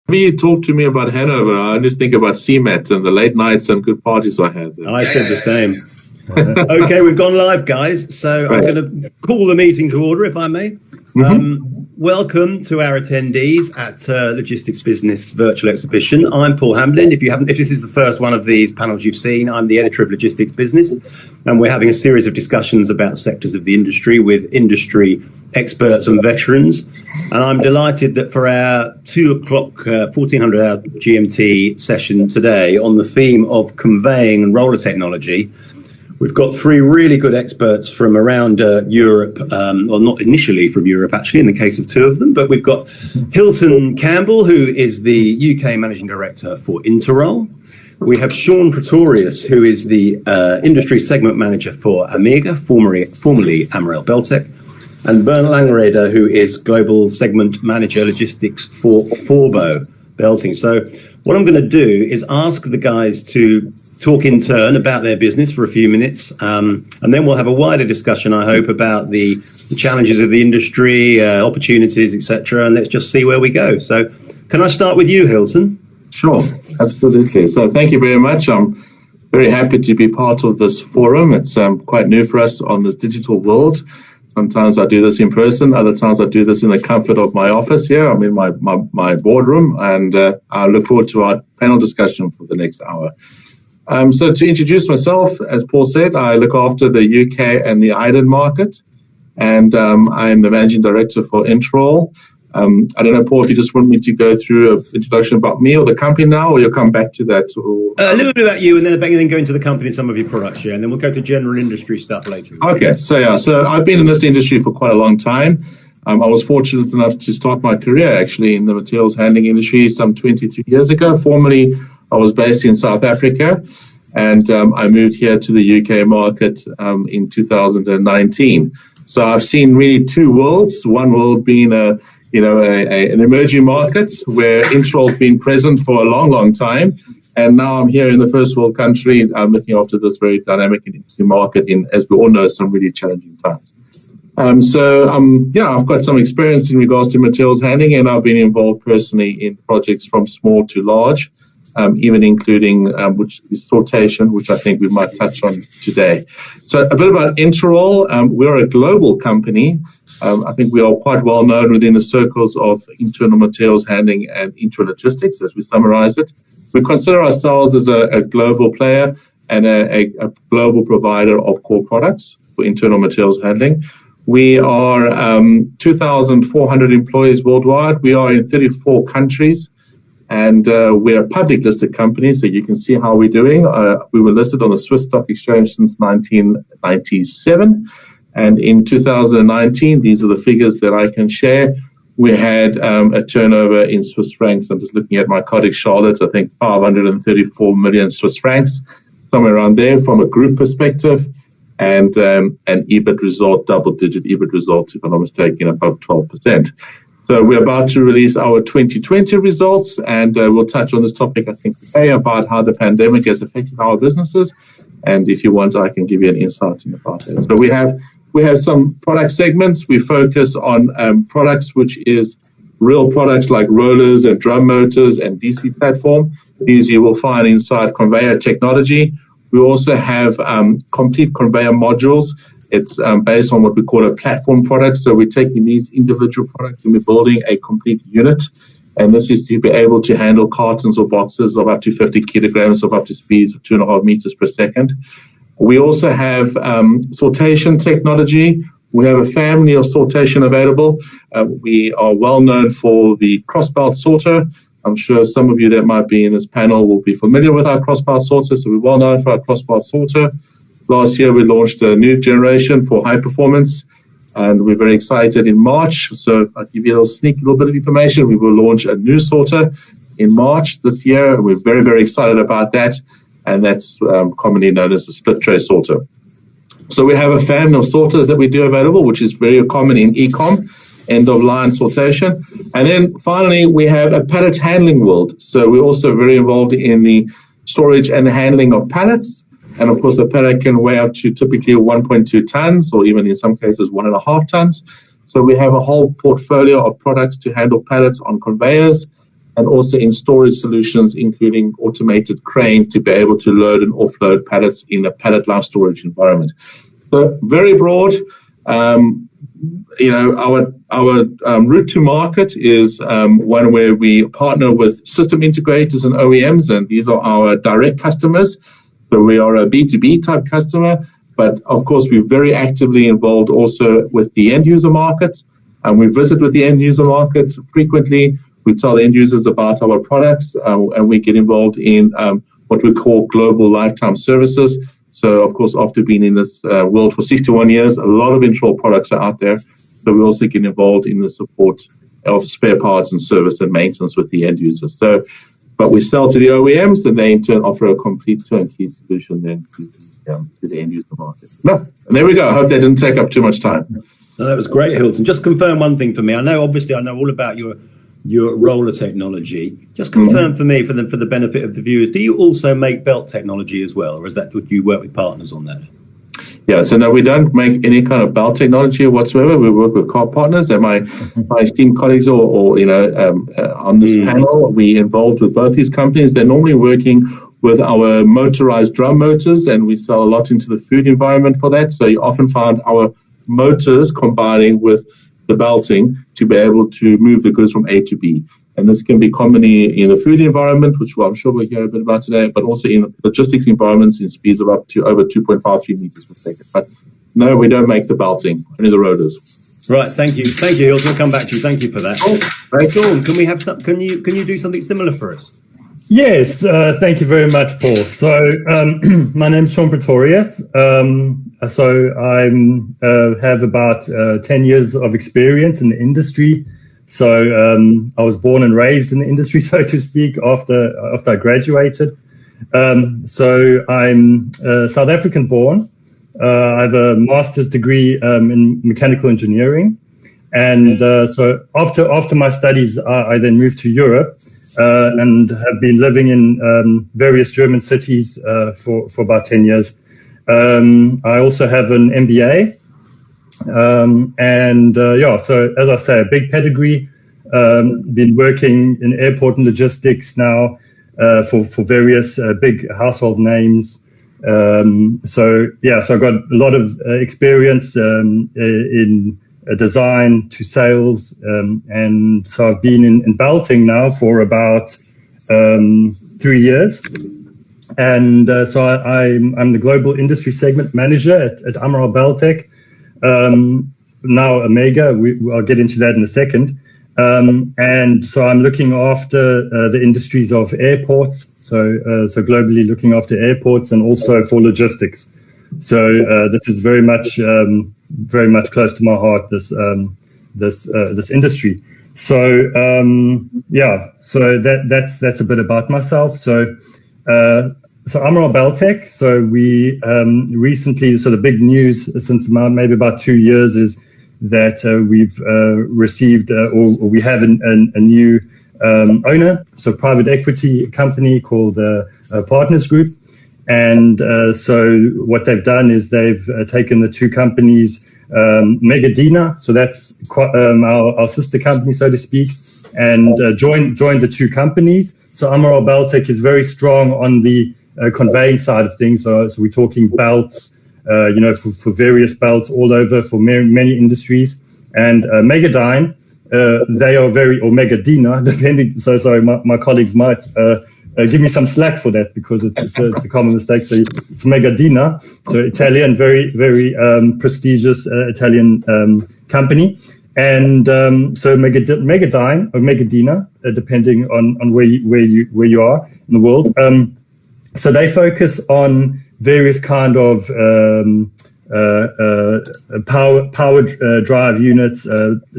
When you talk to me about Hanover, I just think about CMAT and the late nights and good parties I had there. I said the same. Okay, we've gone live, guys. So I'm going to call the meeting to order, if I may. Welcome to our attendees at Logistics Business Virtual Exhibition. I'm Paul Hamblin. If this is the first one of these panels you've seen, I'm the editor of Logistics Business, and we're having a series of discussions about sectors of the industry with industry experts and veterans. And I'm delighted that for our 2 o'clock, 1400 hour GMT session today on the theme of conveying and roller technology, we've got 3 really good experts from around Europe, well, not initially from Europe, actually, in the case of 2 of them, but we've got Hilton Campbell, who is the UK Managing Director for Interroll. We have Sean Pretorius, who is the Industry Segment Manager for Amiga, formerly Amrel Beltec, and Bernd Langereder, who is Global Segment Manager Logistics for Forbo Belting. So what I'm going to do is ask the guys to talk in turn about their business for a few minutes, and then we'll have a wider discussion, I hope, about the challenges of the industry, opportunities, etc., and let's just see where we go. So can I start with you, Hilton? Sure, absolutely. So thank you very much. I'm very happy to be part of this forum. It's quite new for us on this digital world. Sometimes I do this in person, other times I do this in the comfort of my office here. I'm in my boardroom, and I look forward to our panel discussion for the next hour. So to introduce myself, as Paul said, I look after the UK and the Ireland market, and I'm the Managing Director for Interroll. I don't know, Paul, if you just want me to go through an introduction about me or the company now, or you'll come back to that? A little bit about you, and then go into the company and some of your products, and then we'll go to general industry stuff later. Okay, so I've been in this industry for quite a long time. I was fortunate enough to start my career, actually, in the materials handling industry some 23 years ago. Formerly, I was based in South Africa, and I moved here to the UK market in 2019. So I've seen really 2 worlds. One world being an emerging market where Interroll's been present for a long, long time. And now I'm here in the first world country. I'm looking after this very dynamic and interesting market in, as we all know, some really challenging times. I've got some experience in regards to materials handling, and I've been involved personally in projects from small to large, even including which is sortation, which I think we might touch on today. So a bit about Interroll. We're a global company. I think we are quite well known within the circles of internal materials handling and intralogistics, as we summarize it. We consider ourselves as a global player and a global provider of core products for internal materials handling. We are 2,400 employees worldwide. We are in 34 countries, and we're a public listed company, so you can see how we're doing. We were listed on the Swiss Stock Exchange since 1997. And in 2019, these are the figures that I can share. We had a turnover in Swiss francs. I'm just looking at my colleague Charlotte. I think 534 million Swiss francs, somewhere around there from a group perspective, and an EBIT result, double-digit EBIT result, if I'm not mistaken, above 12%. So we're about to release our 2020 results, and we'll touch on this topic, I think, today about how the pandemic has affected our businesses. And if you want, I can give you an insight about that. So we have some product segments. We focus on products which is real products like rollers and drum motors and DC platform. These you will find inside Conveyor Technology. We also have complete conveyor modules. It's based on what we call a platform product. So we're taking these individual products and we're building a complete unit. And this is to be able to handle cartons or boxes of up to 50 kilograms of up to speeds of 2.5 meters per second. We also have Sortation Technology. We have a family of sortation available. We are well known for the crossbelt sorter. I'm sure some of you that might be in this panel will be familiar with our crossbelt sorter. So we're well known for our crossbelt sorter. Last year, we launched a new generation for high performance, and we're very excited in March. So I'll give you a little bit of information. We will launch a new sorter in March this year. We're very, very excited about that. And that's commonly known as the split tray sorter. So we have a family of sorters that we do available, which is very common in e-com, end-of-line sortation. And then finally, we have a pallet handling world. So we're also very involved in the storage and the handling of pallets. And of course, a pallet can weigh up to typically 1.2 tons, or even in some cases 1.5 tons. So we have a whole portfolio of products to handle pallets on conveyors. and also in storage solutions, including automated cranes to be able to load and offload pallets in a pallet life storage environment. So very broad. Our route to market is one where we partner with system integrators and OEMs, and these are our direct customers. So we are a B2B type customer, but of course we're very actively involved also with the end user market, and we visit with the end user market frequently. We tell the end users about our products, and we get involved in what we call global lifetime services. So, of course, after being in this world for 61 years, a lot of Interroll products are out there. So we also get involved in the support of spare parts and service and maintenance with the end users. So, but we sell to the OEMs, and they in turn offer a complete turnkey solution then to the end user market. No, and there we go. I hope that didn't take up too much time. No, that was great, Hilton. Just confirm one thing for me. I know all about your roller technology. Just confirm for me, for the benefit of the viewers, do you also make belt technology as well, or is that what you work with partners on that? Yeah, so no, we don't make any kind of belt technology whatsoever. We work with car partners, and my esteemed colleagues or on this panel, we involved with both these companies. They're normally working with our motorized drum motors, and we sell a lot into the food environment for that. So you often find our motors combining with the belting to be able to move the goods from A to B. And this can be commonly in a food environment, which I'm sure we'll hear a bit about today, but also in logistics environments in speeds of up to over 2.53 meters per second. But no, we don't make the belting, only the rotors. Right, thank you, Hilton. We'll come back to you. Thank you for that. Sean, can we have some? Can you do something similar for us? Yes, thank you very much, Paul. So my name's Sean Pretorius. So I have about 10 years of experience in the industry. So I was born and raised in the industry, so to speak, after I graduated. So I'm South African born. I have a master's degree in mechanical engineering. And so after my studies, I then moved to Europe. And have been living in various German cities for about 10 years. I also have an MBA. So as I say, a big pedigree. Been working in airport and logistics now for various big household names. So I've got a lot of experience in design to sales, and so I've been in belting now for about 3 years, and so I'm the global industry segment manager at Untitled Beltech, now Omega. I'll get into that in a second, and so I'm looking after the industries of airports, so globally looking after airports and also for logistics. So this is very much close to my heart. This industry. So so that's a bit about myself. So Untitled Beltech. So we recently, so the big news since maybe about 2 years is that we've received or we have a new owner. So private equity company called Partners Group. And so what they've done is they've taken the two companies, Megadina, so that's our sister company, so to speak, and joined the two companies. So Untitled Beltech is very strong on the conveying side of things. So we're talking belts, for various belts all over for many industries. And Megadine, they are or Megadina, depending. So sorry, my colleagues might give me some slack for that because it's a common mistake. So it's Megadina, so Italian, very, very prestigious Italian company. And so Megadine or Megadina, depending on where you are in the world. So they focus on various kind of power drive units,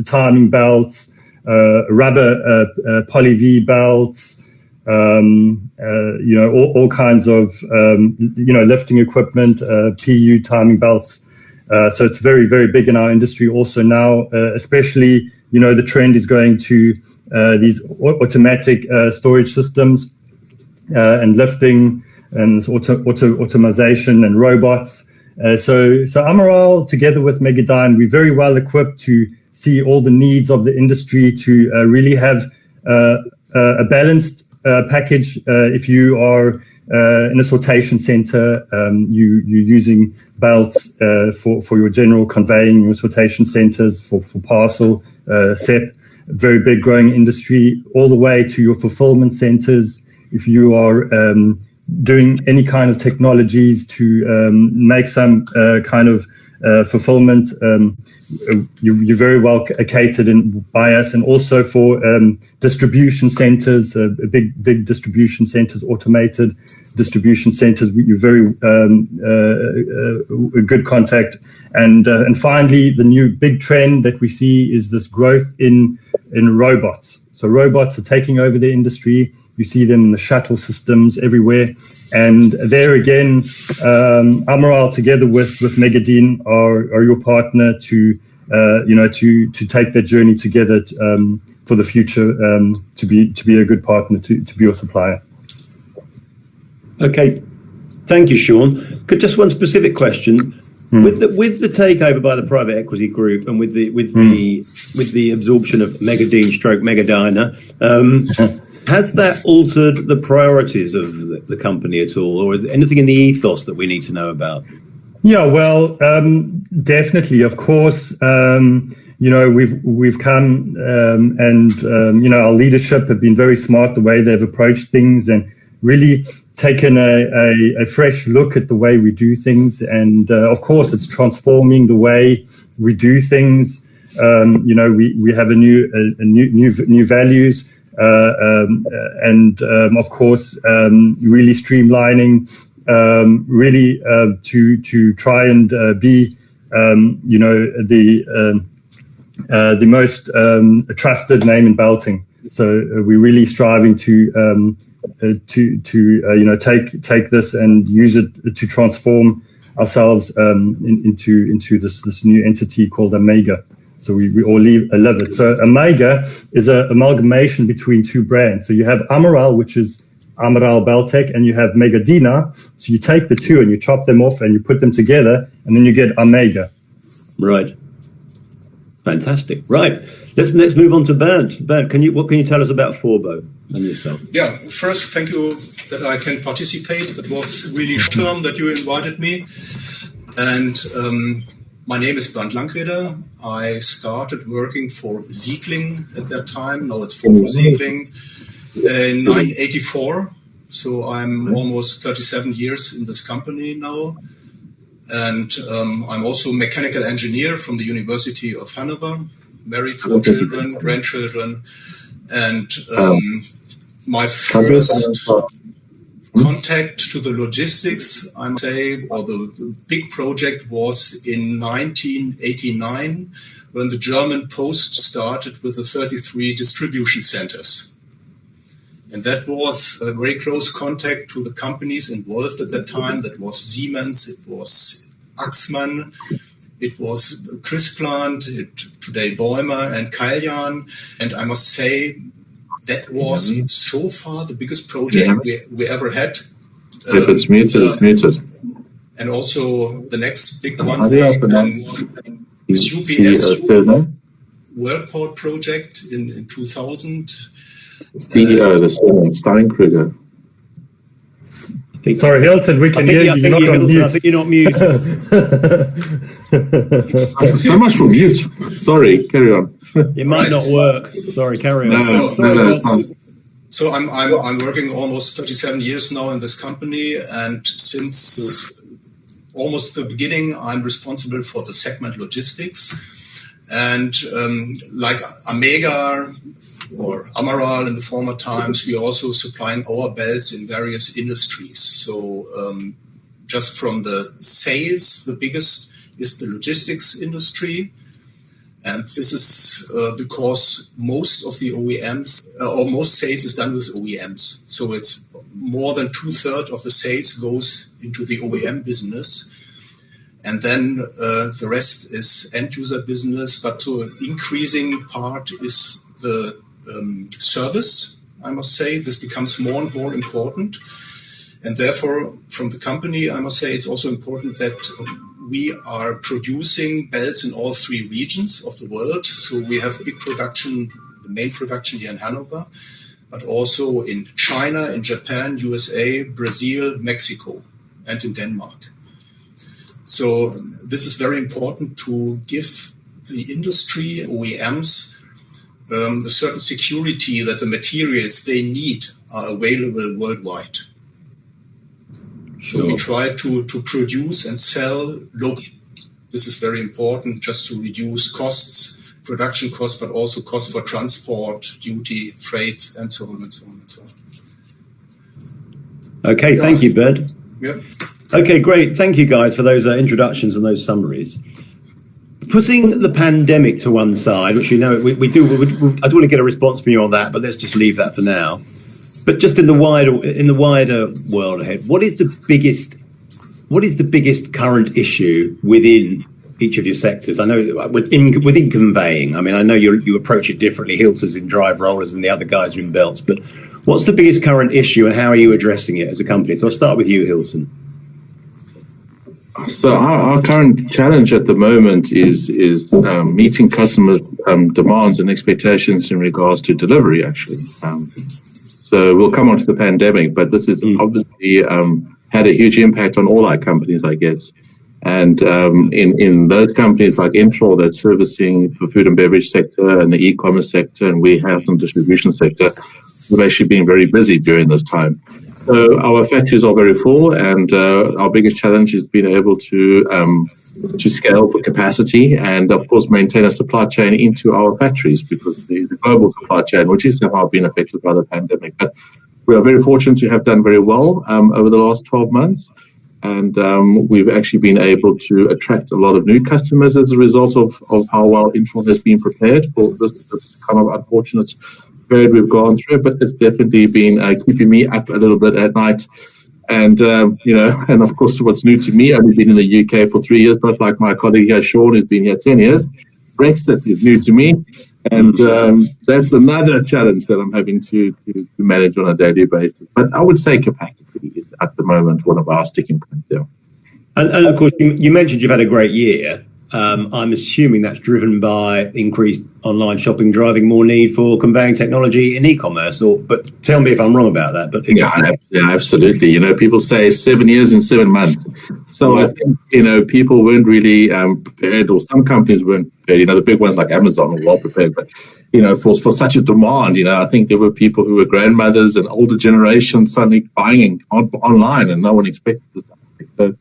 timing belts, rubber poly V belts. All kinds of, lifting equipment, PU timing belts. So it's very, very big in our industry also now, especially, the trend is going to these automatic storage systems and lifting and automation and robots. So Untitled, together with Megadine, we're very well equipped to see all the needs of the industry to really have a balanced package. If you are in a sortation center, you're using belts for your general conveying, your sortation centers for parcel, SEP, very big growing industry, all the way to your fulfillment centers. If you are doing any kind of technologies to make some kind of fulfillment, you're very well catered by us, and also for distribution centers, big distribution centers, automated distribution centers. You're very good contact, and finally, the new big trend that we see is this growth in robots. So robots are taking over the industry. You see them in the shuttle systems everywhere. And there again, Amaral together with Megadine are your partner to take that journey together for the future, to be a good partner, to be your supplier. Okay. Thank you, Sean. Just one specific question. With the takeover by the private equity group, and with the absorption of Megadine / Megadyna, has that altered the priorities of the company at all, or is there anything in the ethos that we need to know about? Yeah, well, definitely, of course. We've come, and our leadership have been very smart the way they've approached things, and really taken a fresh look at the way we do things. And of course, it's transforming the way we do things. We have new values. And of course, really streamlining, really to try and be, the most trusted name in belting. So we're really striving to take this and use it to transform ourselves into this new entity called Omega. So we all love it. So Omega is an amalgamation between two brands. So you have Amaral, which is Amaral Beltec, and you have Megadyna. So you take the two and you chop them off and you put them together, and then you get Omega. Right. Fantastic. Right. Let's move on to Bernd. Bernd, what can you tell us about Forbo and yourself? Yeah. First, thank you that I can participate. It was really term that you invited me, and my name is Bernd Langreder. I started working for Siegling at that time. Now it's Forbo Siegling in 1984. So I'm almost 37 years in this company now. And I'm also a mechanical engineer from the University of Hanover, married, 4 children, grandchildren. And my first contact to the logistics, I must say, or the big project was in 1989, when the German Post started with the 33 distribution centers. And that was a very close contact to the companies involved at that time. That was Siemens, it was Axmann, it was Chris Plant, today Bäumer and Kaljan. And I must say, that was so far the biggest project we ever had. If it's muted, it's muted. And also the next big one is UPS Worldport project in 2000. CEO, the Steinkruger. Sorry, Hilton, we can hear you. You're not on mute. I think you're not mute. So much for mute. Sorry, carry on. It might not work. Sorry, carry on. So I'm working almost 37 years now in this company, and since almost the beginning, I'm responsible for the segment logistics. And like Omega or Amaral in the former times, we are also supplying our belts in various industries. So just from the sales, the biggest is the logistics industry. And this is because most of the OEMs, or most sales is done with OEMs. So it's more than 2/3 of the sales goes into the OEM business. And then the rest is end user business. But to an increasing part is the service, I must say. This becomes more and more important. And therefore, from the company, I must say it's also important that we are producing belts in all 3 regions of the world. So we have big production, the main production here in Hanover. but also in China, in Japan, USA, Brazil, Mexico, and in Denmark. So this is very important to give the industry, OEMs, a certain security that the materials they need are available worldwide. So we try to produce and sell locally. This is very important just to reduce costs, production costs, but also costs for transport, duty, freight, and so on and so on and so on. Okay, thank you, Bernd. Yeah. Okay, great. Thank you, guys, for those introductions and those summaries. Putting the pandemic to one side, which I don't want to get a response from you on that, but let's just leave that for now. But just in the wider world ahead, what is the biggest current issue within each of your sectors? I know within conveying, I mean, I know you approach it differently. Hilton's in drive rollers and the other guys are in belts. But what's the biggest current issue and how are you addressing it as a company? So I'll start with you, Hilton. So our current challenge at the moment is meeting customers' demands and expectations in regards to delivery, actually. So we'll come on to the pandemic, but this has obviously had a huge impact on all our companies, I guess. And in those companies like Introl that's servicing the food and beverage sector and the e-commerce sector and warehouse and distribution sector, we've actually been very busy during this time. So our factories are very full, and our biggest challenge is being able to scale for capacity and, of course, maintain a supply chain into our factories because the global supply chain, which is somehow been affected by the pandemic. But we are very fortunate to have done very well over the last 12 months. And we've actually been able to attract a lot of new customers as a result of how well Introl has been prepared for this kind of unfortunate period we've gone through. But it's definitely been keeping me up a little bit at night. And, and of course, what's new to me, I've only been in the UK for 3 years, not like my colleague here, Sean, who's been here 10 years. Brexit is new to me. And that's another challenge that I'm having to manage on a daily basis. But I would say capacity is at the moment one of our sticking points there. And of course, you mentioned you've had a great year. I'm assuming that's driven by increased online shopping, driving more need for conveying technology in e-commerce. But tell me if I'm wrong about that. But yeah, absolutely. People say 7 years in 7 months. So I think people weren't really prepared, or some companies weren't prepared. The big ones like Amazon were well prepared, but for such a demand, I think there were people who were grandmothers and older generation suddenly buying online, and no one expected this. So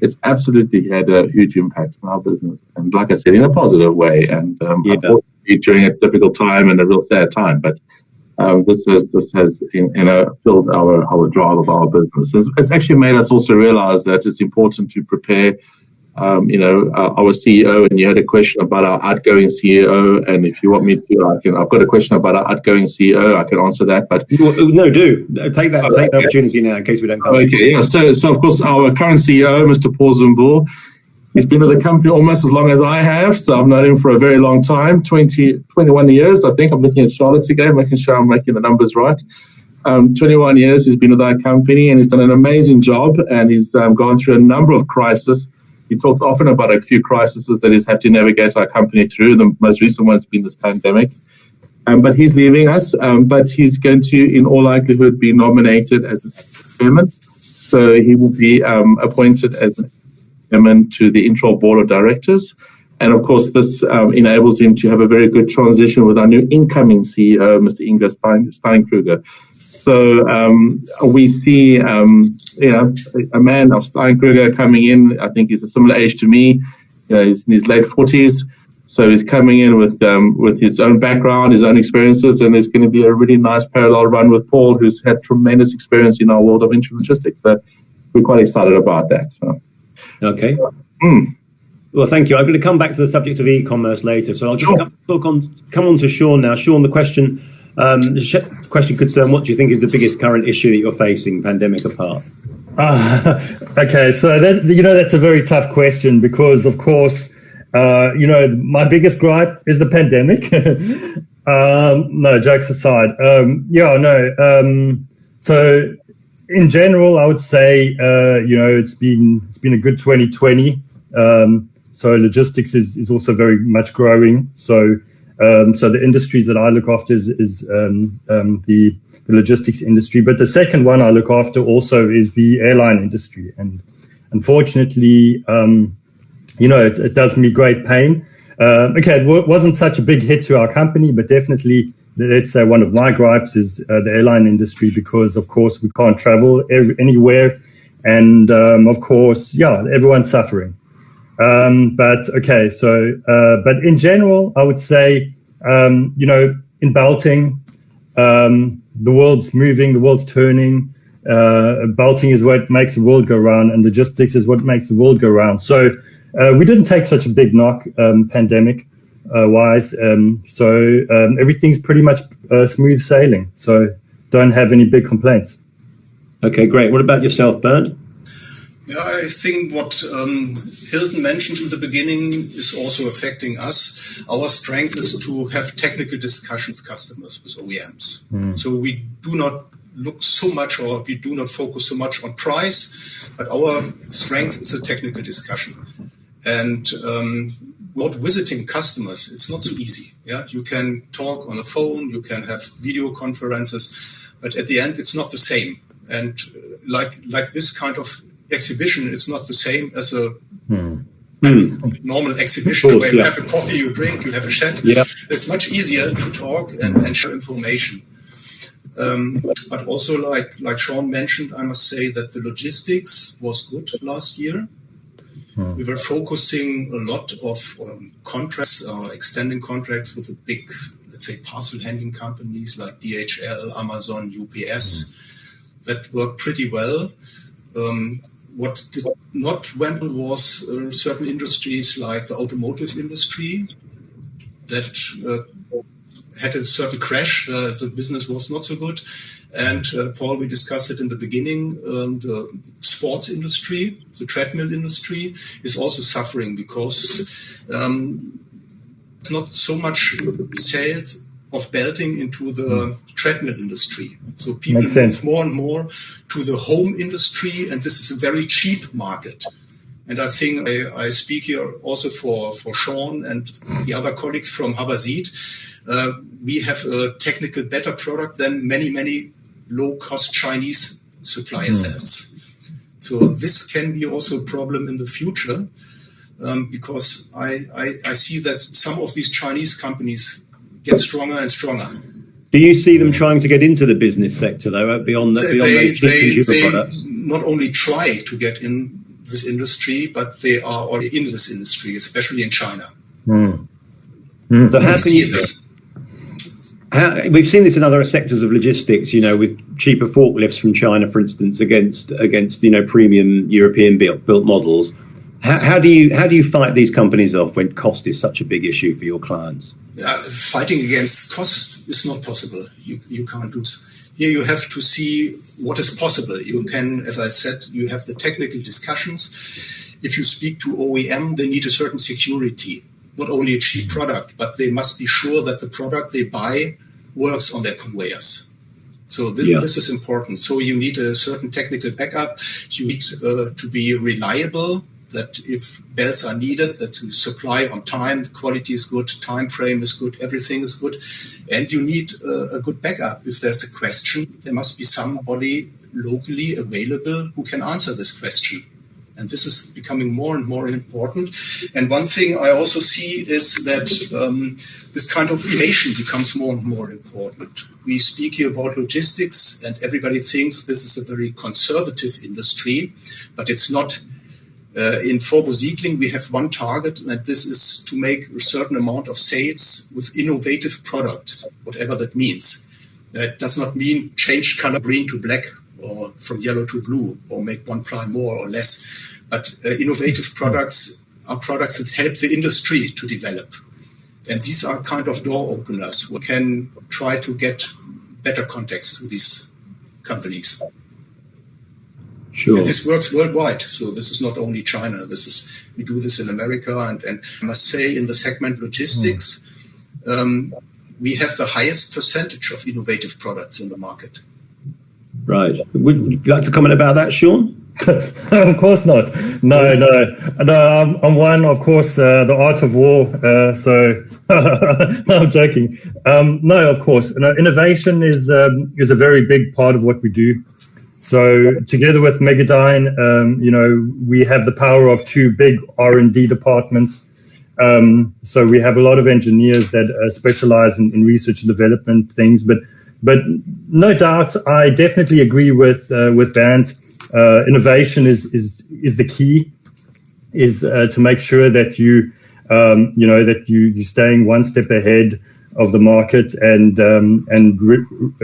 it's absolutely had a huge impact on our business, and like I said, in a positive way. And unfortunately, during a difficult time and a real sad time, but this has filled our drive of our business. It's actually made us also realize that it's important to prepare. Our CEO, and you had a question about our outgoing CEO, and if you want me to, I've got a question about our outgoing CEO. I can answer that, but no, take the opportunity now in case we don't come. Okay, yeah. So of course, our current CEO, Mr. Paul Zumbull, he's been with the company almost as long as I have, so I've known him for a very long time, 21 years, I think. I'm looking at Charlotte again, making sure I'm making the numbers right. 21 years he's been with our company, and he's done an amazing job, and he's gone through a number of crises. He talks often about a few crises that he's had to navigate our company through. The most recent one has been this pandemic. But he's leaving us, but he's going to, in all likelihood, be nominated as an chairman. So he will be appointed as chairman to the Introl Board of Directors. And, of course, this enables him to have a very good transition with our new incoming CEO, Mr. Ingo Steinkruger. So we see, a man of Steinkruger coming in. I think he's a similar age to me. He's in his late 40s. So he's coming in with his own background, his own experiences, and there's going to be a really nice parallel run with Paul, who's had tremendous experience in our world of intralogistics. So we're quite excited about that. So. Okay. Well, thank you. I'm going to come back to the subject of e-commerce later. So I'll just come on to Sean now. Sean, the question concerned, what do you think is the biggest current issue that you're facing, pandemic apart? Okay, so that's a very tough question because, of course, my biggest gripe is the pandemic. No, jokes aside. So in general, I would say, it's been a good 2020. So logistics is also very much growing. So So the industries that I look after is the logistics industry. But the second one I look after also is the airline industry. And unfortunately, it does me great pain. It wasn't such a big hit to our company, but definitely, let's say one of my gripes is the airline industry, because, of course, we can't travel anywhere. And, of course, everyone's suffering. But in general, I would say, in belting, the world's moving, the world's turning. Belting is what makes the world go round, and logistics is what makes the world go round. So we didn't take such a big knock pandemic wise. So everything's pretty much smooth sailing. So don't have any big complaints. Okay, great. What about yourself, Bernd? Yeah, I think what Hilton mentioned in the beginning is also affecting us. Our strength is to have technical discussion with customers, with OEMs. So we do not look so much, or we do not focus so much on price, but our strength is a technical discussion. And without visiting customers, it's not so easy. Yeah, you can talk on the phone, you can have video conferences, but at the end, it's not the same. And like this kind of exhibition, it's not the same as a normal exhibition where you have a coffee, you drink, you have a chat. Yeah. It's much easier to talk and share information. But also, like Sean mentioned, I must say that the logistics was good last year. We were focusing a lot of contracts, extending contracts with the big, let's say, parcel handling companies like DHL, Amazon, UPS. That worked pretty well. What did not went was certain industries like the automotive industry that had a certain crash. The business was not so good. And Paul, we discussed it in the beginning. The sports industry, the treadmill industry, is also suffering because it's not so much sales of belting into the treadmill industry. So people move more and more to the home industry, and this is a very cheap market. And I think I speak here also for Sean and the other colleagues from Haberseed. We have a technical better product than many low-cost Chinese suppliers else. So this can be also a problem in the future because I see that some of these Chinese companies get stronger and stronger. Do you see them trying to get into the business sector, though, beyond those consumer products? Not only try to get in this industry, but they are already in this industry, especially in China. So how can you... We've seen this in other sectors of logistics, with cheaper forklifts from China, for instance, against premium European built models. How do you fight these companies off when cost is such a big issue for your clients? Fighting against cost is not possible. You can't do this. Here you have to see what is possible. You can, as I said, you have the technical discussions. If you speak to OEM, they need a certain security. Not only a cheap product, but they must be sure that the product they buy works on their conveyors. So this is important. So you need a certain technical backup. You need to be reliable, that if belts are needed, that you supply on time, the quality is good, time frame is good, everything is good. And you need a good backup. If there's a question, there must be somebody locally available who can answer this question. And this is becoming more and more important. And one thing I also see is that this kind of innovation becomes more and more important. We speak here about logistics, and everybody thinks this is a very conservative industry, but it's not. In Forbo Siegling, we have one target, and this is to make a certain amount of sales with innovative products, whatever that means. That does not mean change color green to black or from yellow to blue or make one ply more or less. But innovative products are products that help the industry to develop. And these are kind of door openers. We can try to get better contacts to these companies. Sure. And this works worldwide. So this is not only China. We do this in America. And I must say in the segment logistics, we have the highest percentage of innovative products in the market. Right. Would you like to comment about that, Sean? Of course not. No. I'm one, of course, the art of war. So no, I'm joking. No, of course. No, innovation is a very big part of what we do. So together with Megadyne, we have the power of two big R&D departments. So we have a lot of engineers that specialize in research and development things. But no doubt, I definitely agree with Bernd. Innovation is the key. Is to make sure that you're staying one step ahead of the market and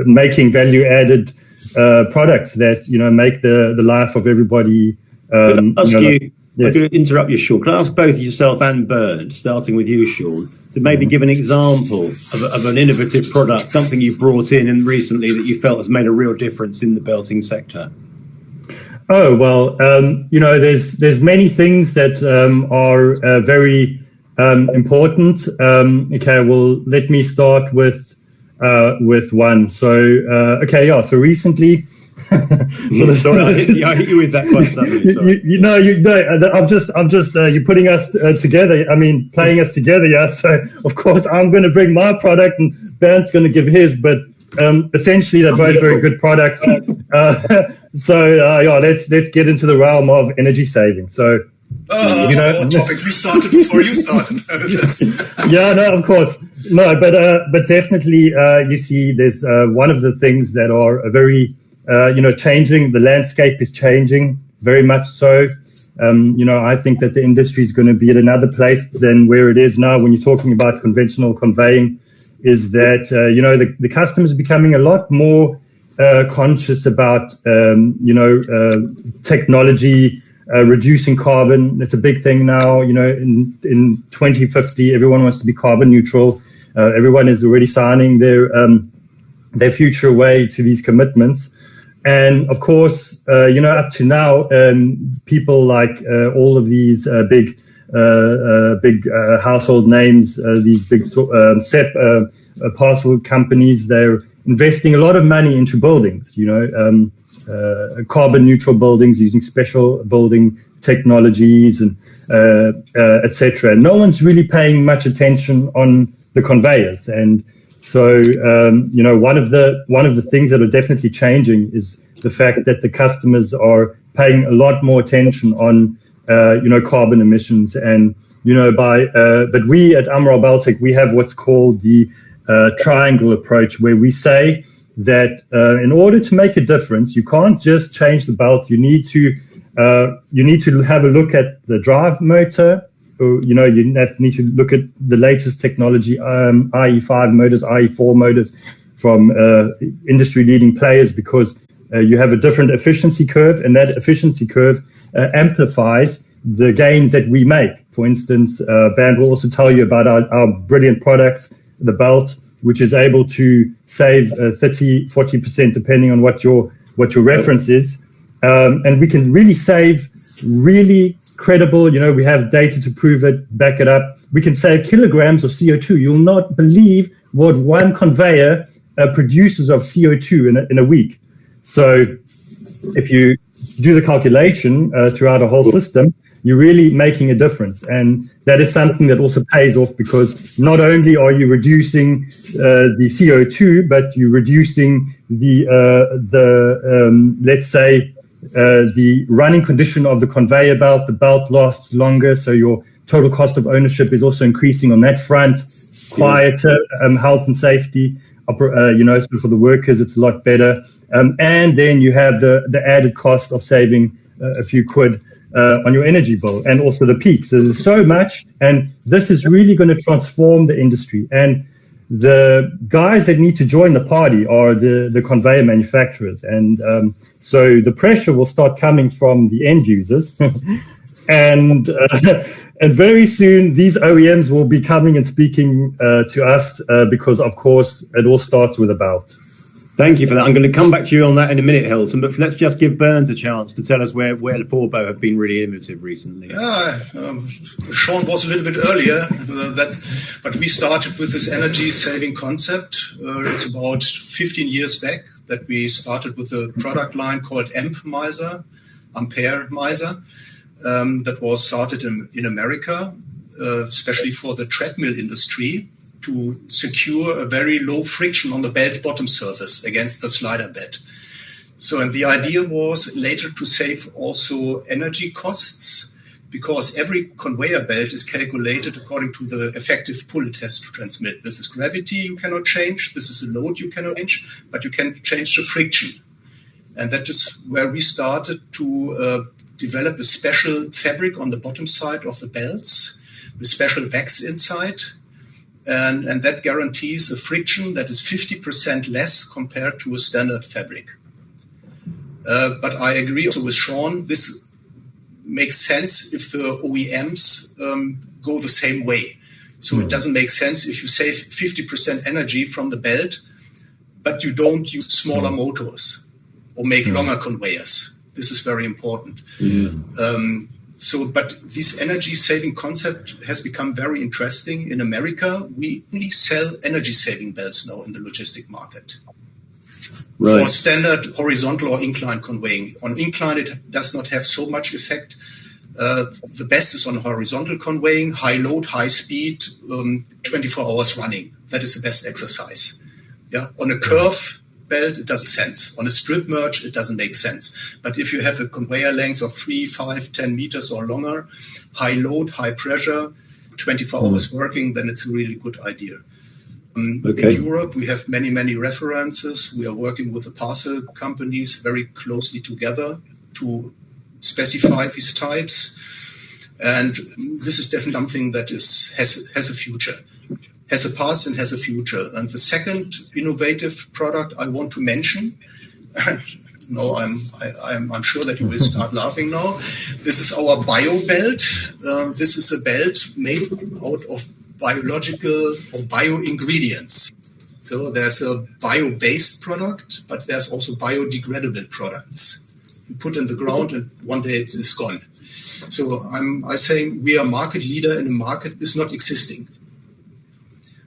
making value added products that make the life of everybody. I'm going to interrupt you, Sean. Can I ask both yourself and Bernd, starting with you, Sean, to maybe give an example of an innovative product, something you've brought in and recently that you felt has made a real difference in the belting sector? Oh, well, there's many things that are very important. Okay, well, let me start with one. So, so recently. Sorry, I hit you with that quite suddenly. Sorry. I'm just you're putting us together. I mean, playing us together. Yeah. So of course I'm going to bring my product and Bernd's going to give his, but essentially they're both very good products. Let's get into the realm of energy saving. So. Topic. We started before you started. Yeah, no, of course, no, but definitely, you see, there's one of the things that are very, changing. The landscape is changing very much so. I think that the industry is going to be at another place than where it is now. When you're talking about conventional conveying, is that the customers are becoming a lot more conscious about technology. Reducing carbon, it's a big thing now. In 2050, everyone wants to be carbon neutral. Everyone is already signing their future away to these commitments. And of course, up to now, people like all of these big household names, these big SEP parcel companies, they're investing a lot of money into buildings. Carbon neutral buildings using special building technologies and etc. No one's really paying much attention on the conveyors, and so one of the things that are definitely changing is the fact that the customers are paying a lot more attention on carbon emissions, and but we at Amral Beltec, we have what's called the triangle approach, where we say that in order to make a difference, you can't just change the belt. You need to have a look at the drive motor. You need to look at the latest technology, IE5 motors, IE4 motors from industry-leading players, because you have a different efficiency curve, and that efficiency curve amplifies the gains that we make. For instance, Bernd will also tell you about our brilliant products, the belt, which is able to save 30-40% depending on what your reference is, and we can really save really credible. We have data to prove it, back it up. We can save kilograms of CO2. You'll not believe what one conveyor produces of CO2 in a week. So if you do the calculation throughout a whole system, you're really making a difference. And that is something that also pays off, because not only are you reducing the CO2, but you're reducing the let's say, the running condition of the conveyor belt. The belt lasts longer, so your total cost of ownership is also increasing on that front. Quieter health and safety, so for the workers, it's a lot better. And then you have the added cost of saving a few quid on your energy bill, and also the peak. So there's so much, and this is really going to transform the industry. And the guys that need to join the party are the conveyor manufacturers. And so the pressure will start coming from the end users. And very soon, these OEMs will be coming and speaking to us because, of course, it all starts with a belt. Thank you for that. I'm going to come back to you on that in a minute, Hilton, but let's just give Bernd a chance to tell us where Forbo have been really innovative recently. Sean was a little bit earlier, but we started with this energy-saving concept. It's about 15 years back that we started with a product line called Amp Miser, ampere miser that was started in America, especially for the treadmill industry, to secure a very low friction on the belt bottom surface against the slider bed. So, and the idea was later to save also energy costs, because every conveyor belt is calculated according to the effective pull it has to transmit. This is gravity you cannot change, this is the load you cannot change, but you can change the friction. And that is where we started to develop a special fabric on the bottom side of the belts with special wax inside. And that guarantees a friction that is 50% less compared to a standard fabric. But I agree also with Sean, this makes sense if the OEMs go the same way. So it doesn't make sense if you save 50% energy from the belt, but you don't use smaller motors or make longer conveyors. This is very important. But this energy saving concept has become very interesting. In America, we only sell energy saving belts now in the logistic market. Right. For standard horizontal or incline conveying. On incline, it does not have so much effect. The best is on horizontal conveying, high load, high speed, 24 hours running. That is the best exercise. Yeah. On a curve belt, it doesn't make sense. On a strip merge, it doesn't make sense. But if you have a conveyor length of 3, 5, 10 meters or longer, high load, high pressure, 24 hours working, then it's a really good idea. In Europe, we have many, many references. We are working with the parcel companies very closely together to specify these types. And this is definitely something that has a future, has a past and has a future. And the second innovative product I want to mention, no, I'm sure that you will start laughing now. This is our bio belt. This is a belt made out of biological or bio ingredients. So there's a bio-based product, but there's also biodegradable products. You put in the ground and one day it is gone. So I say we are market leader in a market that is not existing.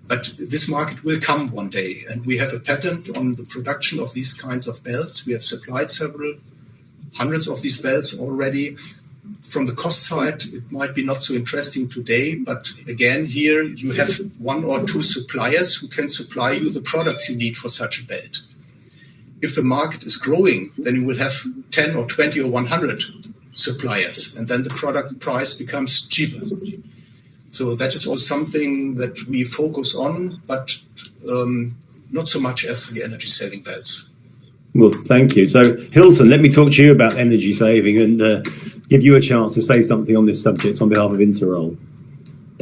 But this market will come one day, and we have a patent on the production of these kinds of belts. We have supplied several hundreds of these belts already. From the cost side, it might be not so interesting today, but again, here you have 1 or 2 suppliers who can supply you the products you need for such a belt. If the market is growing, then you will have 10 or 20 or 100 suppliers, and then the product price becomes cheaper. So that is also something that we focus on, but not so much as the energy saving belts. Well, thank you. So, Hilton, let me talk to you about energy saving and give you a chance to say something on this subject on behalf of Interroll.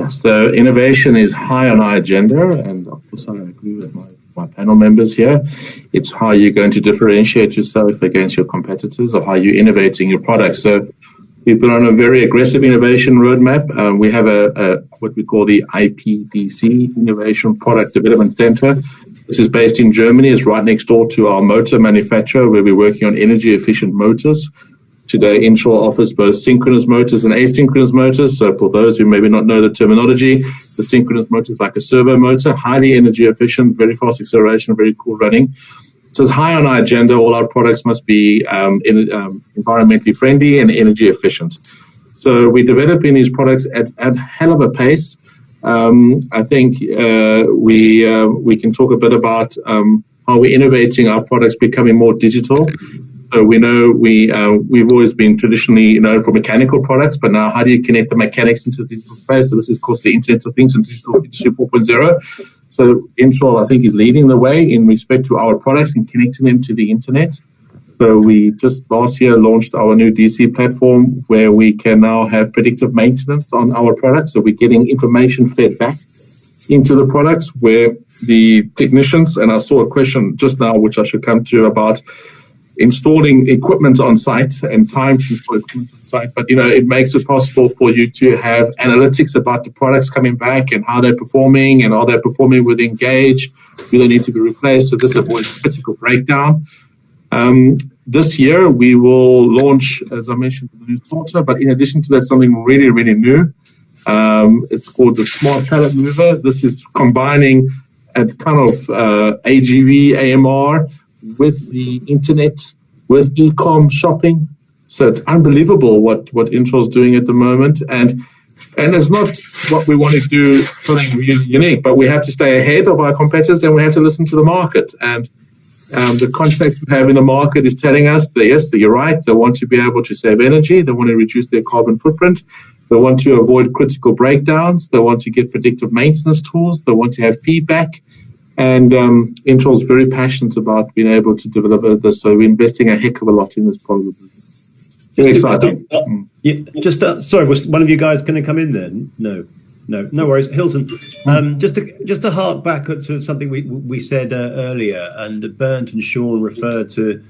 So innovation is high on our agenda, and of course I agree with my panel members here. It's how you're going to differentiate yourself against your competitors, or how you're innovating your products. So we've been on a very aggressive innovation roadmap. We have a what we call the IPDC, Innovation Product Development Center. This is based in Germany. It's right next door to our motor manufacturer, where we're working on energy efficient motors. Today, Interroll offers both synchronous motors and asynchronous motors. So for those who maybe not know the terminology, the synchronous motor is like a servo motor, highly energy efficient, very fast acceleration, very cool running. So it's high on our agenda. All our products must be environmentally friendly and energy efficient. So we're developing these products at a hell of a pace. I think we can talk a bit about how we're innovating our products, becoming more digital. So we know we've always been traditionally known for mechanical products, but now how do you connect the mechanics into the digital space? So this is, of course, the Internet of Things and Digital Industry 4.0. So Interroll, I think, is leading the way in respect to our products and connecting them to the Internet. So we just last year launched our new DC platform where we can now have predictive maintenance on our products. So we're getting information fed back into the products where the technicians, and I saw a question just now, which I should come to, about installing equipment on site and time to install equipment on site. But, it makes it possible for you to have analytics about the products coming back and how they're performing, and are they performing with Engage? Do they need to be replaced? So this avoids critical breakdown. This year, we will launch, as I mentioned, the new sorter, but in addition to that, something really, really new. It's called the Smart Pallet Mover. This is combining a kind of AGV, AMR, with the internet, with e-com shopping. So it's unbelievable what Intral's doing at the moment, and it's not what we want to do something really unique, but we have to stay ahead of our competitors, and we have to listen to the market. And the context we have in the market is telling us that, yes, you're right, they want to be able to save energy, they want to reduce their carbon footprint, they want to avoid critical breakdowns, they want to get predictive maintenance tools, they want to have feedback. And Intral's very passionate about being able to deliver this, so we're investing a heck of a lot in this part of the business. Very exciting. Sorry, was one of you guys going to come in there? No worries. Hilton, just to hark back to something we said earlier, and Bernd and Sean referred to,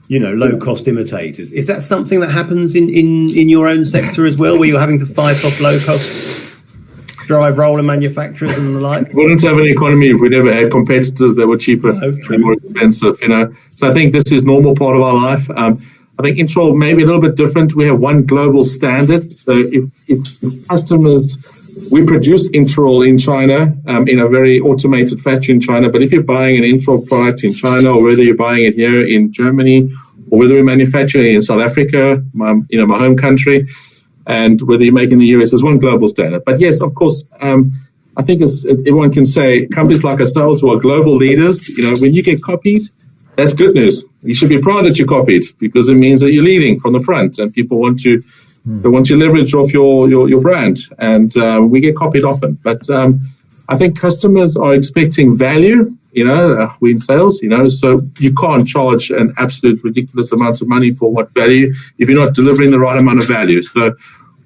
low-cost imitators. Is that something that happens in your own sector as well, where you're having to fight off low-cost drive roller manufacturers and the like? We wouldn't have an economy if we never had competitors that were cheaper and more expensive, So I think this is normal part of our life. I think Intral may be a little bit different. We have one global standard. So if customers, we produce Intral in China in a very automated factory in China. But if you're buying an Intral product in China, or whether you're buying it here in Germany, or whether we're manufacturing it in South Africa, my home country, and whether you're making in the US, there's one global standard. But yes, of course, I think as everyone can say, companies like ourselves who are global leaders, when you get copied, that's good news. You should be proud that you're copied, because it means that you're leading from the front, and people want to leverage off your brand. And we get copied often, but I think customers are expecting value. We in sales, so you can't charge an absolute ridiculous amount of money for what value if you're not delivering the right amount of value. So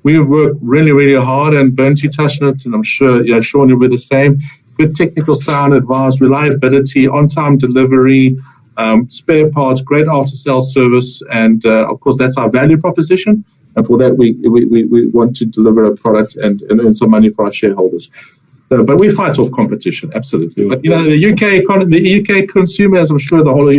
we work really, really hard, and Bernd, you touched on it, and I'm sure Sean, you'll be the same. Good technical sound advice, reliability, on-time delivery, spare parts, great after-sales service, and of course that's our value proposition. And for that, we want to deliver a product and earn some money for our shareholders. So, but we fight off competition, absolutely. But the UK consumers, I'm sure the whole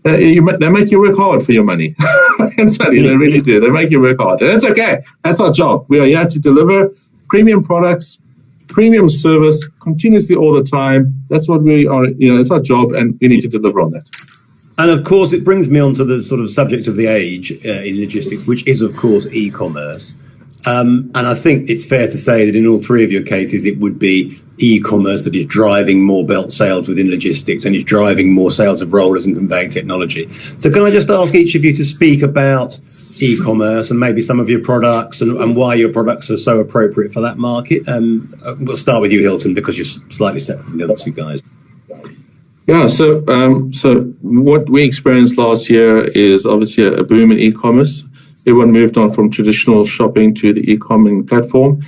they make you work hard for your money. I can tell you, they really do. They make you work hard, and it's okay. That's our job. We are here to deliver premium products, premium service continuously all the time. That's what we are, it's our job, and we need to deliver on that. And of course, it brings me on to the sort of subject of the age in logistics, which is, of course, e-commerce. And I think it's fair to say that in all three of your cases, it would be e-commerce that is driving more belt sales within logistics and is driving more sales of rollers and conveying technology. So can I just ask each of you to speak about e-commerce and maybe some of your products and why your products are so appropriate for that market? We'll start with you, Hilton, because you're slightly separate from the other two guys. Yeah, so what we experienced last year is obviously a boom in e-commerce. Everyone moved on from traditional shopping to the e-commerce platform.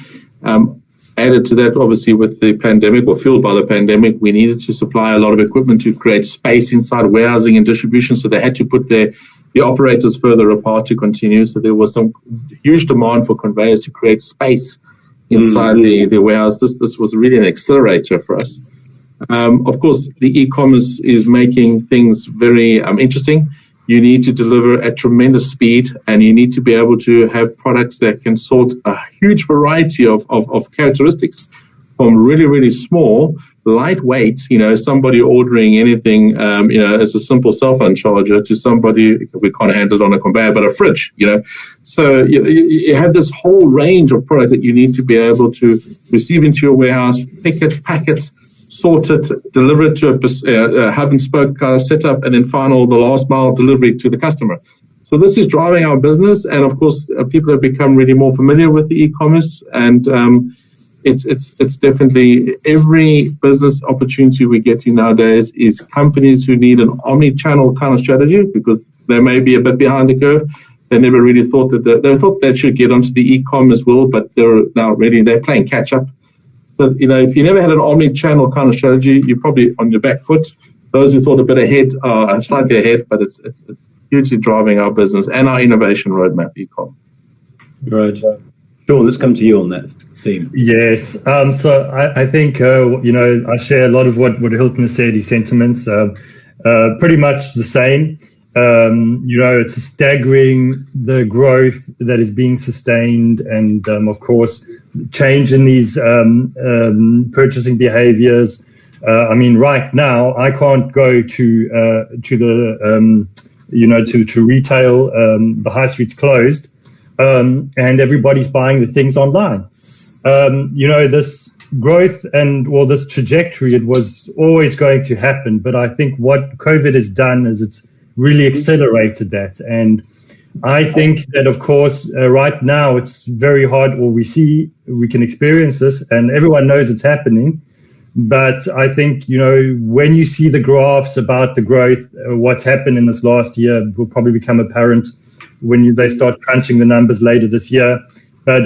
Added to that, obviously, with the pandemic, or fueled by the pandemic, we needed to supply a lot of equipment to create space inside warehousing and distribution. So they had to put the operators further apart to continue. So there was some huge demand for conveyors to create space inside the warehouse. This was really an accelerator for us. Of course, the e-commerce is making things very interesting. You need to deliver at tremendous speed, and you need to be able to have products that can sort a huge variety of characteristics, from really, really small, lightweight, somebody ordering anything, as a simple cell phone charger, to somebody, we can't handle it on a conveyor, but a fridge, So you have this whole range of products that you need to be able to receive into your warehouse, pick it, pack it, sort it, deliver it to a hub and spoke kind of setup, and then the last mile delivery to the customer. So this is driving our business, and of course, people have become really more familiar with the e-commerce, and it's definitely every business opportunity we're getting nowadays is companies who need an omni-channel kind of strategy, because they may be a bit behind the curve. They never really thought they thought they should get onto the e-commerce world, but they're playing catch up. So, if you never had an omni-channel kind of strategy, you're probably on your back foot. Those who thought a bit ahead are slightly ahead, but it's hugely driving our business and our innovation roadmap, e-com. Right. Sean, let's come to you on that theme. Yes. So I think, I share a lot of what Hilton has said, his sentiments, pretty much the same. It's staggering, the growth that is being sustained, and of course, change in these purchasing behaviors. Right now, I can't go to the to retail. The high street's closed, and everybody's buying the things online. This growth this trajectory, it was always going to happen. But I think what COVID has done is it's really accelerated that. And I think that, of course, right now it's very hard, or we can experience this, and everyone knows it's happening. But I think, when you see the graphs about the growth, what's happened in this last year will probably become apparent when they start crunching the numbers later this year. But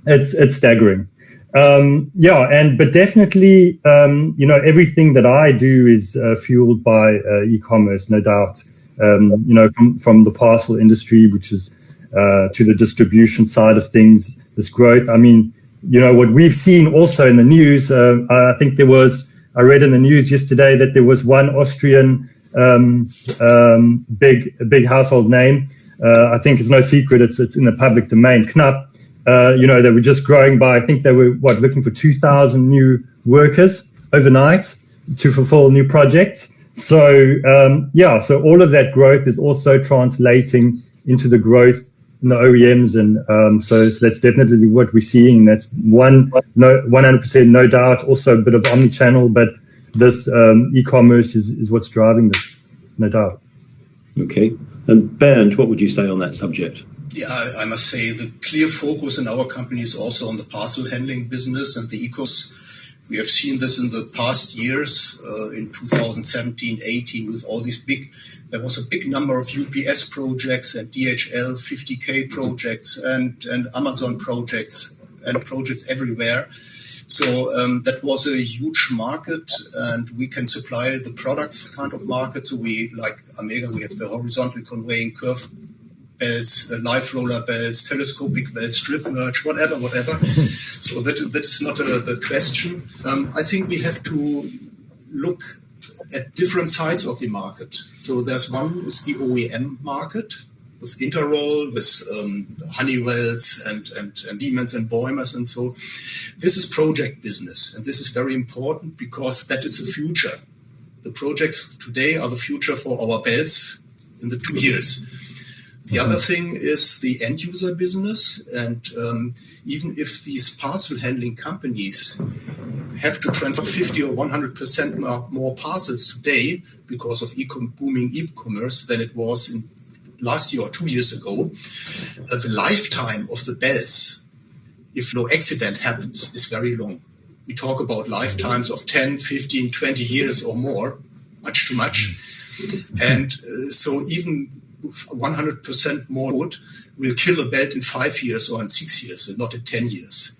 it's staggering. But definitely, everything that I do is fueled by e-commerce, no doubt. From the parcel industry, which is to the distribution side of things, this growth. I mean, what we've seen also in the news, I think I read in the news yesterday that there was one Austrian big household name. I think it's no secret, it's in the public domain, Knapp. They were just growing by, I think they were looking for 2,000 new workers overnight to fulfill new projects. So all of that growth is also translating into the growth in the OEMs, and so that's definitely what we're seeing. That's 100% no doubt. Also a bit of omni-channel, but this e-commerce is what's driving this, no doubt. Okay, and Bernd, what would you say on that subject? Yeah, I must say the clear focus in our company is also on the parcel handling business and the e-commerce. We have seen this in the past years, in 2017, 18, with all these there was a big number of UPS projects and DHL 50K projects and Amazon projects and projects everywhere. So that was a huge market, and we can supply the products kind of market. So we, like Amega, we have the horizontal conveying curve belts, live roller belts, telescopic belts, strip merge, whatever. So that is not the question. I think we have to look at different sides of the market. So there's one is the OEM market with Interroll, with Honeywells and Siemens and Boimers and so. This is project business, and this is very important because that is the future. The projects today are the future for our belts in the 2 years. The other thing is the end user business, and even if these parcel handling companies have to transfer 50 or 100% more parcels today because of booming e-commerce than it was in last year or 2 years ago, the lifetime of the belts, if no accident happens, is very long. We talk about lifetimes of 10, 15, 20 years or more, much too much. And so even 100% more wood will kill a belt in 5 years or in 6 years and not in 10 years.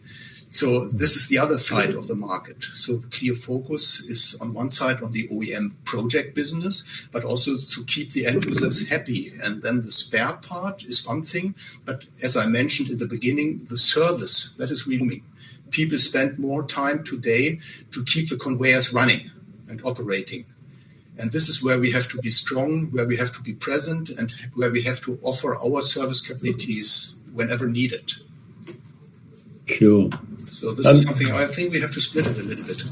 So this is the other side of the market. So the clear focus is on one side on the OEM project business, but also to keep the end users happy. And then the spare part is one thing. But as I mentioned in the beginning, the service, that is really, people spend more time today to keep the conveyors running and operating. And this is where we have to be strong, where we have to be present, and where we have to offer our service capabilities whenever needed. Sure. So this is something I think we have to split it a little bit.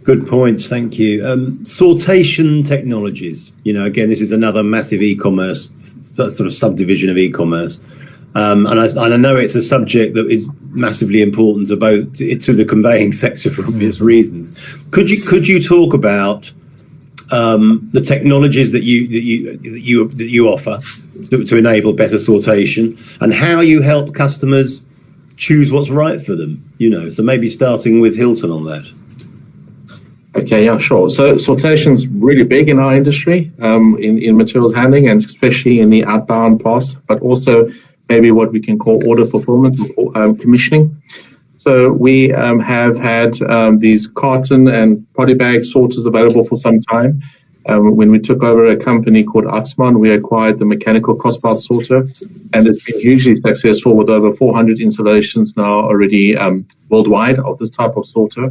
Good points, thank you. Sortation Technologies. Again, this is another massive e-commerce, sort of subdivision of e-commerce. And I know it's a subject that is massively important to the conveying sector for obvious reasons. Could you talk about the technologies that you offer to enable better sortation, and how you help customers choose what's right for them? So maybe starting with Hilton on that. Okay, yeah, sure. So sortation's really big in our industry, in materials handling, and especially in the outbound pass, but also maybe what we can call order fulfillment or commissioning. So we have had these carton and potty bag sorters available for some time. When we took over a company called Atzmann, we acquired the mechanical crossbar sorter, and it's been hugely successful with over 400 installations now already worldwide of this type of sorter.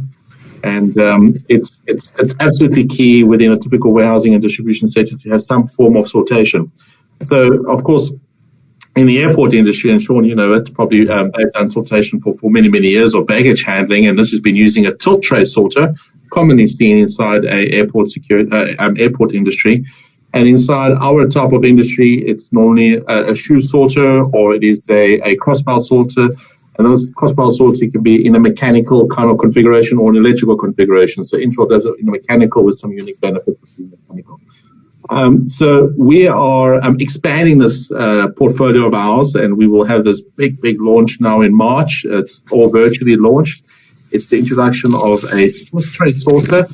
And it's absolutely key within a typical warehousing and distribution sector to have some form of sortation. So, of course, in the airport industry, and Sean, it probably they've done sortation for many, many years, or baggage handling, and this has been using a tilt tray sorter, commonly seen inside a airport industry. And inside our type of industry, it's normally a shoe sorter, or it is a crossbar sorter. And those crossbar sorters can be in a mechanical kind of configuration or an electrical configuration. So Intro does it in a mechanical with some unique benefits of being mechanical. So we are expanding this portfolio of ours, and we will have this big launch now in March. It's all virtually launched. It's the introduction of a split tray sorter.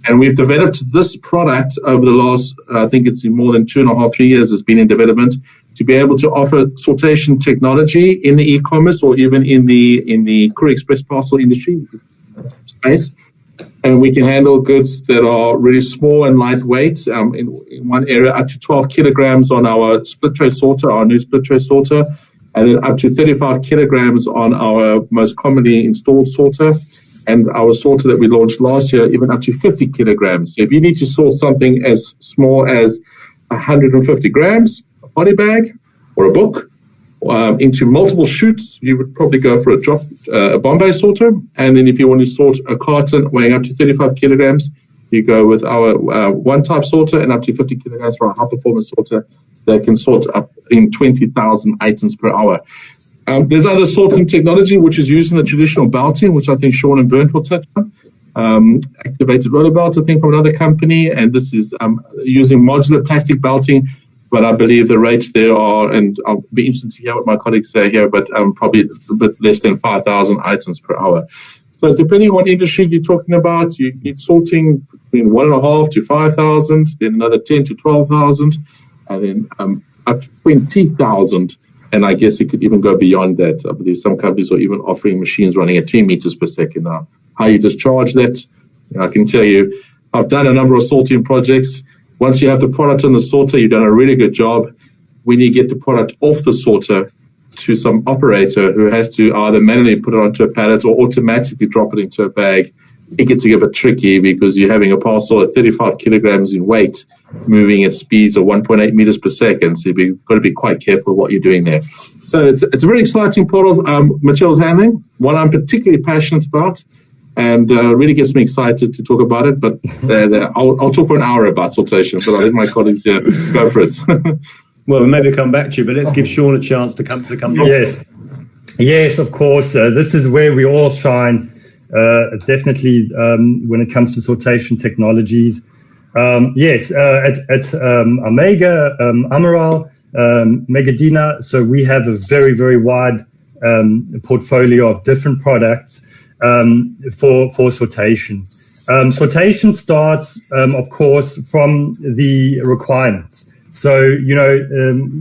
And we've developed this product over the last, I think it's in more than 2.5, 3 years it's been in development, to be able to offer sortation technology in the e-commerce or even in the courier express parcel industry space. And we can handle goods that are really small and lightweight. In one area, up to 12 kilograms on our split tray sorter, our new split tray sorter, and then up to 35 kilograms on our most commonly installed sorter. And our sorter that we launched last year, even up to 50 kilograms. So if you need to sort something as small as 150 grams, a body bag or a book, into multiple chutes, you would probably go for a Bombay sorter. And then if you want to sort a carton weighing up to 35 kilograms, you go with our one type sorter, and up to 50 kilograms for our high performance sorter that can sort up in 20,000 items per hour. There's other sorting technology which is used in the traditional belting, which I think Sean and Bernd will touch on. Activated roller belt, I think, from another company, and this is using modular plastic belting. But I believe the rates there are, and I'll be interested to hear what my colleagues say here, but probably a bit less than 5,000 items per hour. So depending on what industry you're talking about, you need sorting between 1.5 to 5,000, then another 10 to 12,000, and then up to 20,000. And I guess it could even go beyond that. I believe some companies are even offering machines running at 3 meters per second now. How you discharge that, I can tell you, I've done a number of sorting projects. Once you have the product on the sorter, you've done a really good job. When you get the product off the sorter to some operator who has to either manually put it onto a pallet or automatically drop it into a bag, it gets a bit tricky because you're having a parcel at 35 kilograms in weight moving at speeds of 1.8 meters per second. So you've got to be quite careful what you're doing there. So it's a very exciting part of materials handling, one I'm particularly passionate about, and really gets me excited to talk about it. But I'll talk for an hour about sortation, but I'll let my colleagues here go for it. Well, we'll maybe come back to you, but let's give Sean a chance to come. Yes, of course. This is where we all shine. Definitely when it comes to sortation technologies. At Omega, Amaral, Megadina, so we have a very, very wide portfolio of different products for sortation. Sortation starts, of course, from the requirements. So,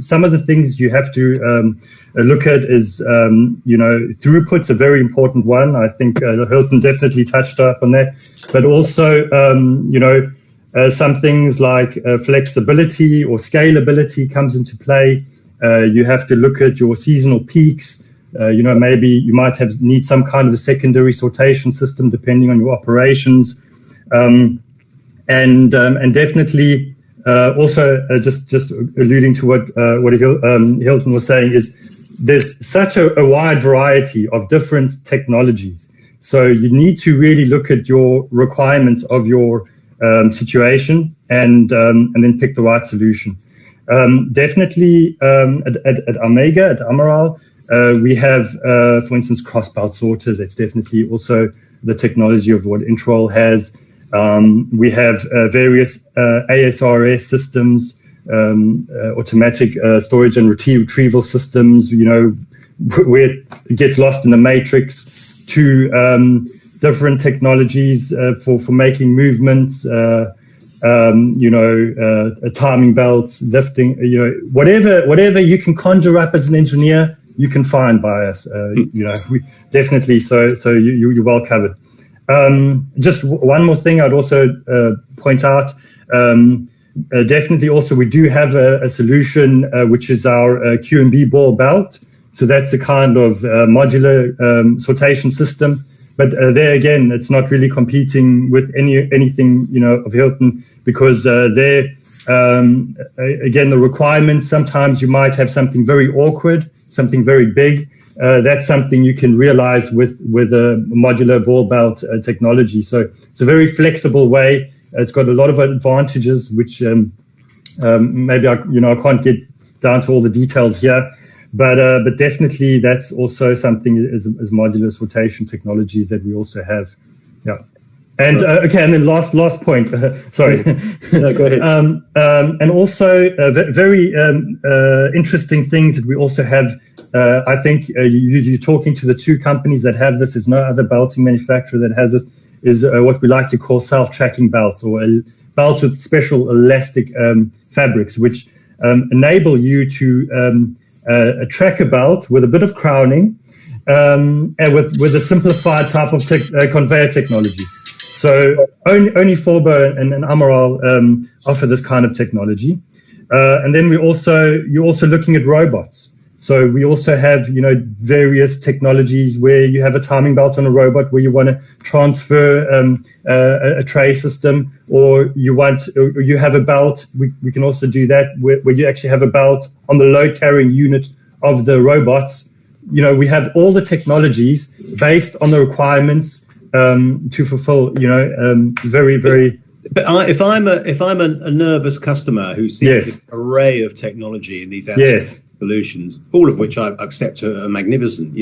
some of the things you have to look at is, throughput's a very important one. I think Hilton definitely touched up on that. But also, some things like flexibility or scalability comes into play. You have to look at your seasonal peaks. Maybe you might need some kind of a secondary sortation system depending on your operations. And definitely, also, just alluding to what Hilton was saying, is there's such a wide variety of different technologies. So you need to really look at your requirements of your situation and then pick the right solution. Definitely at Omega, at Amaral, we have, for instance, cross-belt sorters. That's definitely also the technology of what Introl has. We have various ASRS systems, automatic storage and retrieval systems, where it gets lost in the matrix, to different technologies for making movements, timing belts, lifting, whatever you can conjure up as an engineer, you can find by us. We definitely, so you're well covered. Just one more thing I'd also point out. Definitely also we do have a solution which is our Q&B ball belt. So that's a kind of modular sortation system. But there again, it's not really competing with anything of Hilton, because there again the requirements, sometimes you might have something very awkward, something very big. That's something you can realize with a modular ball belt technology. So it's a very flexible way. It's got a lot of advantages which Maybe I can't get down to all the details here, but definitely that's also something as modular sortation technologies that we also have. Yeah. And okay, and then last point. Sorry. No, go ahead. And also very interesting things that we also have. I think you're talking to the two companies that have this. There's no other belting manufacturer that has this. Is what we like to call self-tracking belts, or belts with special elastic fabrics, which enable you to track a belt with a bit of crowning and with a simplified type of conveyor technology. So only Forbo and Amaral offer this kind of technology. And then you're also looking at robots. So we also have, various technologies where you have a timing belt on a robot where you want to transfer a tray system, or you have a belt. We can also do that where you actually have a belt on the load carrying unit of the robots. We have all the technologies based on the requirements to fulfill, very, very. But if I'm a nervous customer who sees an array of technology in these solutions, all of which I accept are magnificent,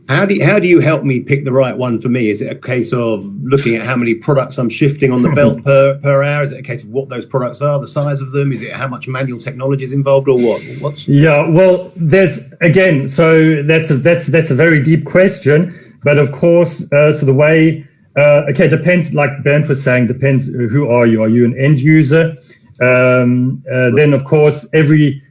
how do you help me pick the right one for me? Is it a case of looking at how many products I'm shifting on the belt per hour? Is it a case of what those products are, the size of them? Is it how much manual technology is involved, or what? Yeah, well, that's a very deep question, but of course, so the way. Depends, like Bernd was saying, depends who are you? Are you an end user? Then, of course, every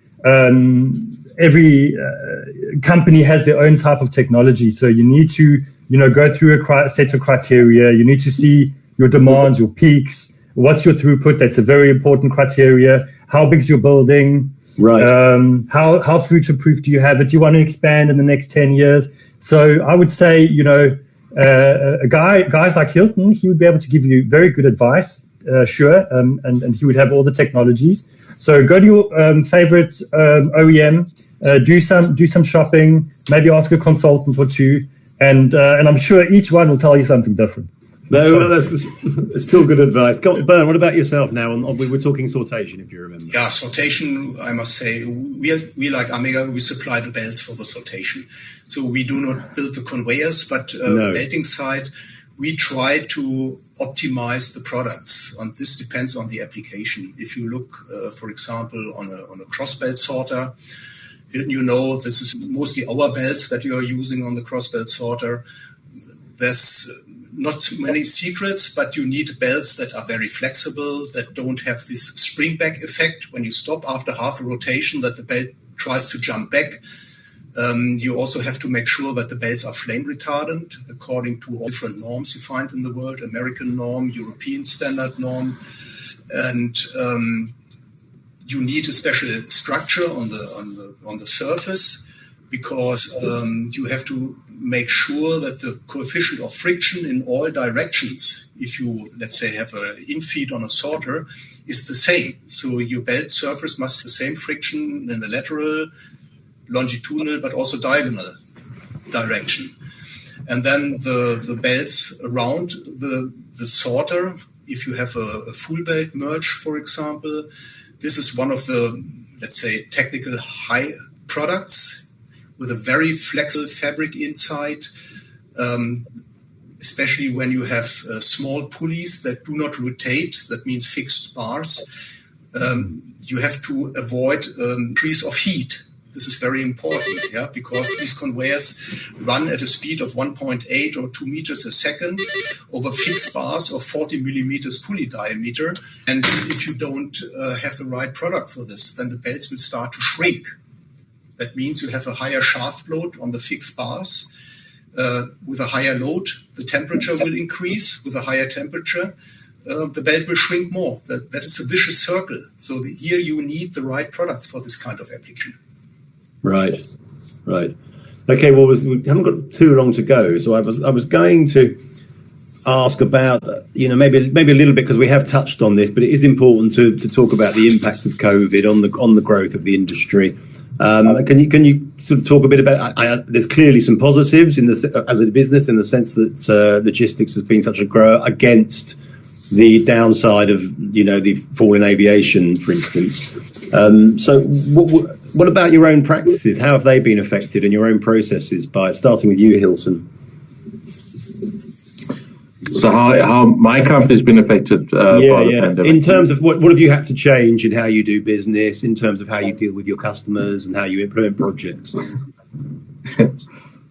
company has their own type of technology. So you need to, go through a set of criteria. You need to see your demands, your peaks. What's your throughput? That's a very important criteria. How big's your building? Right. How future-proof do you have it? Do you want to expand in the next 10 years? So I would say, guys like Hilton, he would be able to give you very good advice, sure, and he would have all the technologies. So go to your favorite OEM, do some shopping, maybe ask a consultant or two, and I'm sure each one will tell you something different. No, that's still good advice. Bernd, what about yourself now? We were talking sortation, if you remember. Yeah, sortation, I must say, we like Amiga, we supply the belts for the sortation. So we do not build the conveyors, but the belting side, we try to optimize the products. And this depends on the application. If you look, for example, on a cross-belt sorter, this is mostly our belts that you are using on the cross-belt sorter. There's not many secrets, but you need belts that are very flexible, that don't have this spring back effect when you stop after half a rotation, that the belt tries to jump back. You also have to make sure that the belts are flame retardant according to all different norms you find in the world, American norm, European standard norm. And you need a special structure on the surface, because you have to make sure that the coefficient of friction in all directions, if you, let's say, have an infeed on a sorter, is the same. So your belt surface must have the same friction in the lateral, longitudinal, but also diagonal direction. And then the belts around the sorter, if you have a full belt merge, for example, this is one of the, let's say, technical high products with a very flexible fabric inside, especially when you have small pulleys that do not rotate, that means fixed bars. You have to avoid increase of heat. This is very important, because these conveyors run at a speed of 1.8 or 2 meters a second over fixed bars of 40 millimeters pulley diameter. And if you don't have the right product for this, then the belts will start to shrink. That means you have a higher shaft load on the fixed bars. With a higher load, the temperature will increase. With a higher temperature, the belt will shrink more. That is a vicious circle. So here you need the right products for this kind of application. Right. Okay, well, we haven't got too long to go, so I was going to ask about, maybe a little bit, because we have touched on this, but it is important to talk about the impact of COVID on the growth of the industry. Can you sort of talk a bit about? There's clearly some positives as a business, in the sense that logistics has been such a grower against the downside of, the fall in aviation, for instance. So what about your own practices? How have they been affected, and your own processes, by starting with you, Hilton? So how my company's been affected by the pandemic? In terms of what have you had to change in how you do business, in terms of how you deal with your customers and how you implement projects?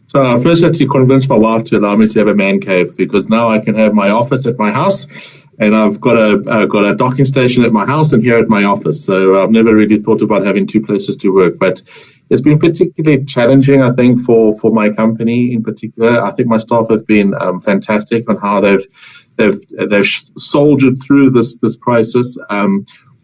So I first had to convince my wife to allow me to have a man cave, because now I can have my office at my house, and I've got a docking station at my house and here at my office. So I've never really thought about having two places to work, but it's been particularly challenging, I think, for my company in particular. I think my staff have been fantastic on how they've soldiered through this crisis.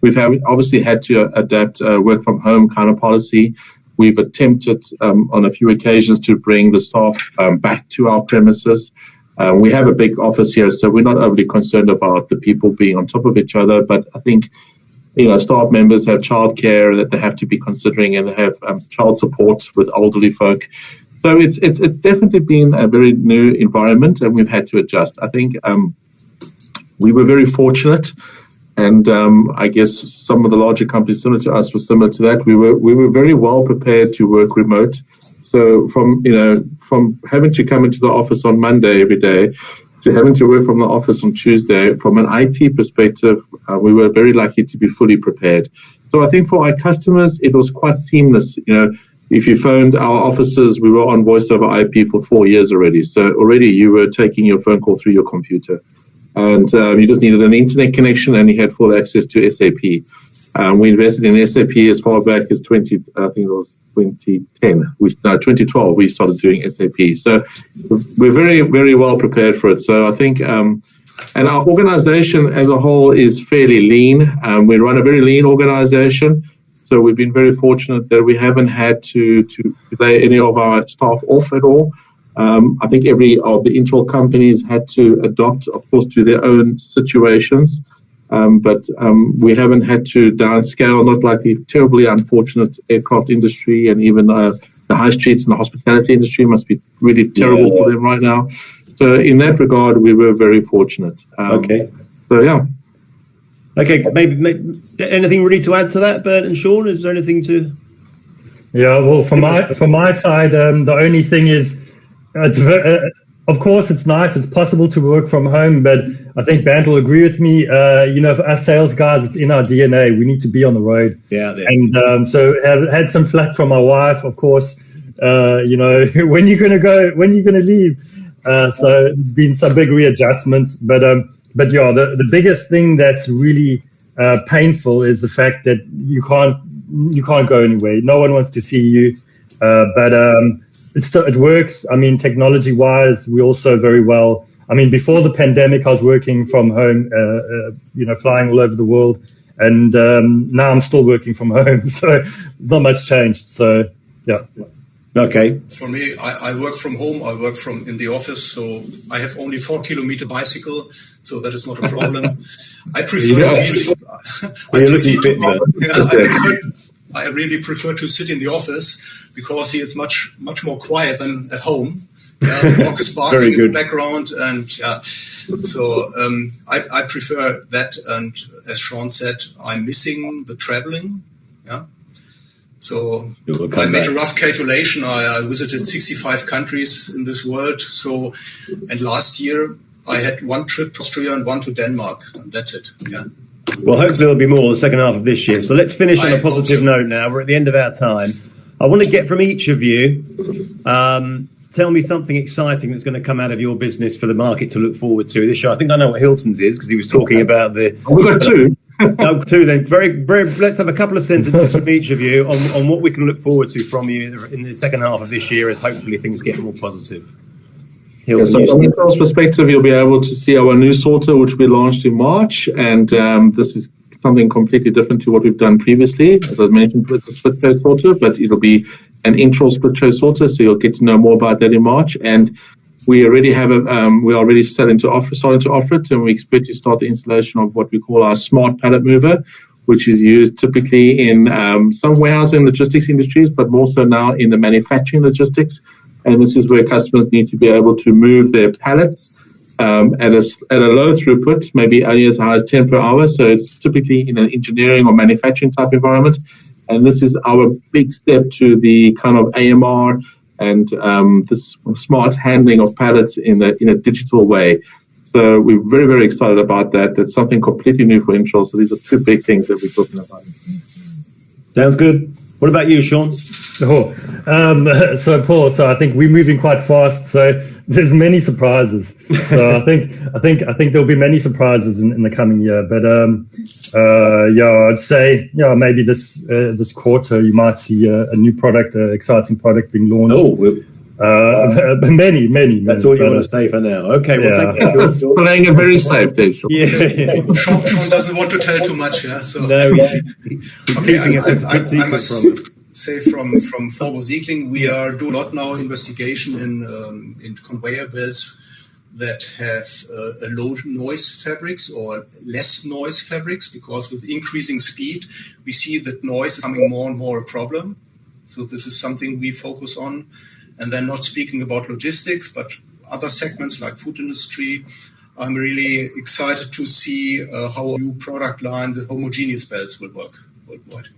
We've obviously had to adapt work from home kind of policy. We've attempted on a few occasions to bring the staff back to our premises. We have a big office here, so we're not overly concerned about the people being on top of each other. But I think, staff members have childcare that they have to be considering, and they have child support with elderly folk. So it's definitely been a very new environment, and we've had to adjust. I think we were very fortunate. And I guess some of the larger companies similar to us were similar to that. We were very well prepared to work remote. So from having to come into the office on Monday every day to having to work from the office on Tuesday, from an IT perspective, we were very lucky to be fully prepared. So I think for our customers, it was quite seamless. If you phoned our offices, we were on voice over IP for 4 years already. So already you were taking your phone call through your computer. And you just needed an internet connection, and you had full access to SAP. We invested in SAP as far back as 2010. 2012 we started doing SAP. So we're very, very well prepared for it. So I think, and our organization as a whole is fairly lean. We run a very lean organization. So we've been very fortunate that we haven't had to lay any of our staff off at all. I think every of the Intel companies had to adopt, of course, to their own situations. But we haven't had to downscale, not like the terribly unfortunate aircraft industry, and even the high streets and the hospitality industry must be really terrible for them right now. So in that regard, we were very fortunate. Okay. So, yeah. Okay, maybe anything really to add to that, Bert and Sean? Is there anything to... Yeah, well, from my side, the only thing is, of course, it's nice. It's possible to work from home, but I think Bant will agree with me. For us sales guys, it's in our DNA. We need to be on the road. Yeah. And so I had some flack from my wife, of course. When you're gonna go, when you're gonna leave. So there's been some big readjustments, but yeah, the biggest thing that's really painful is the fact that you can't go anywhere. No one wants to see you, but it works. I mean, technology-wise, we also very well. I mean, before the pandemic, I was working from home, flying all over the world, and now I'm still working from home. So not much changed. So yeah. Okay. For me, I work from home. I work from in the office, so I have only 4-kilometer bicycle, so that is not a problem. I prefer I really prefer to sit in the office, because here it's much more quiet than at home. Yeah, the dog is barking in the background, and so I prefer that. And as Sean said, I'm missing the traveling. Yeah, so I made a rough calculation. I visited 65 countries in this world. So, and last year I had one trip to Austria and one to Denmark, and that's it. Yeah. Well, hopefully there'll be more the second half of this year. So let's finish on a positive note now. We're at the end of our time. I want to get from each of you, tell me something exciting that's going to come out of your business for the market to look forward to this show. I think I know what Hilton's is, because he was talking about the... We've got two. Two then. Very, let's have a couple of sentences from each of you on what we can look forward to from you in the second half of this year, as hopefully things get more positive. Yeah, so from a sales perspective, you'll be able to see our new sorter, which we launched in March, and this is something completely different to what we've done previously. As I mentioned, with the split tray sorter, but it'll be an intro split tray sorter, so you'll get to know more about that in March. And we already have we're already starting to offer it, and we expect to start the installation of what we call our smart pallet mover, which is used typically in some warehousing and logistics industries, but more so now in the manufacturing logistics. And this is where customers need to be able to move their pallets at a low throughput, maybe only as high as 10 per hour. So it's typically in an engineering or manufacturing type environment. And this is our big step to the kind of AMR and the smart handling of pallets in a digital way. So we're very, very excited about that. That's something completely new for Introl. So these are two big things that we're talking about. Sounds good. What about you, Sean? So Paul, so I think we're moving quite fast. So there's many surprises. So I think there'll be many surprises in the coming year. But I'd say maybe this quarter you might see a new product, exciting product being launched. Many. That's all you want to say for now. Okay, well, thank you. Playing it very safe there, Sean. Yeah. Sean doesn't want to tell too much, yeah. So no, he's keeping it a bit secret from it. Say from Forbo Siegling, we are doing a lot now investigation in conveyor belts that have low noise fabrics or less noise fabrics, because with increasing speed we see that noise is becoming more and more a problem. So this is something we focus on. And then, not speaking about logistics, but other segments like food industry, I'm really excited to see how a new product line, the homogeneous belts, will work worldwide.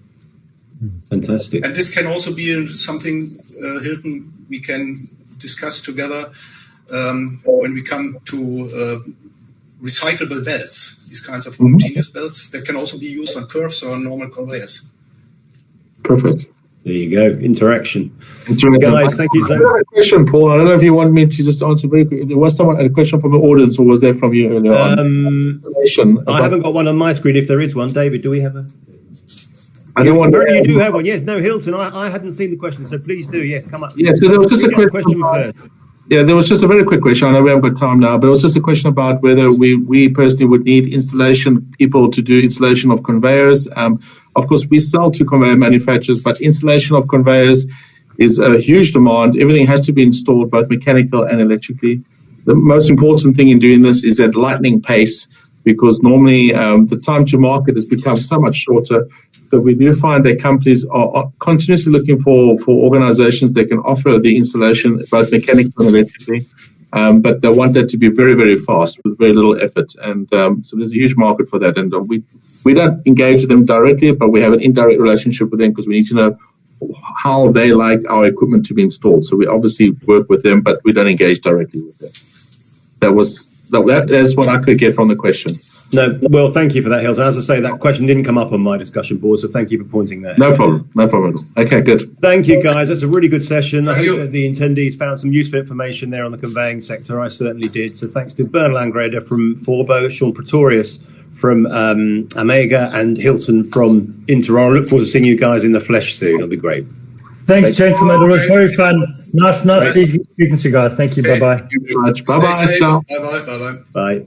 Fantastic. And this can also be something, Hilton, we can discuss together when we come to recyclable belts, these kinds of homogeneous belts that can also be used on curves or normal conveyors. Perfect. There you go. Interaction. Guys, thank you so much. I have a question, Paul. I don't know if you want me to just answer very quickly. There was someone a question from the audience, or was that from you earlier on? I haven't got one on my screen. If there is one, David, do we have a? I don't want. You do have one, yes. No, Hilton. I hadn't seen the question, so please do. Yes, come up. Yeah. So there was just a question first. Yeah, there was just a very quick question. I know we haven't got time now, but it was just a question about whether we personally would need installation people to do installation of conveyors. Of course, we sell to conveyor manufacturers, but installation of conveyors is a huge demand. Everything has to be installed, both mechanical and electrically. The most important thing in doing this is at lightning pace, because normally the time to market has become so much shorter. So we do find that companies are continuously looking for organizations that can offer the installation, both mechanically and electrically. But they want that to be very, very fast with very little effort. And so there's a huge market for that. And we don't engage with them directly, but we have an indirect relationship with them because we need to know how they like our equipment to be installed. So we obviously work with them, but we don't engage directly with them. That's what I could get from the question. No, well, thank you for that, Hilton. As I say, that question didn't come up on my discussion board, so thank you for pointing that. No problem at all. Okay, good. Thank you, guys. That's a really good session. I hope that the attendees found some useful information there on the conveying sector. I certainly did. So thanks to Bernd Langreder from Forbo, Sean Pretorius from Omega, and Hilton from Interroll. I look forward to seeing you guys in the flesh soon. It'll be great. Thanks, gentlemen. It was very fun. Nice speaking to you guys. Thank you. Bye-bye. Thank you very much. Bye-bye. Ciao. Bye-bye. Bye.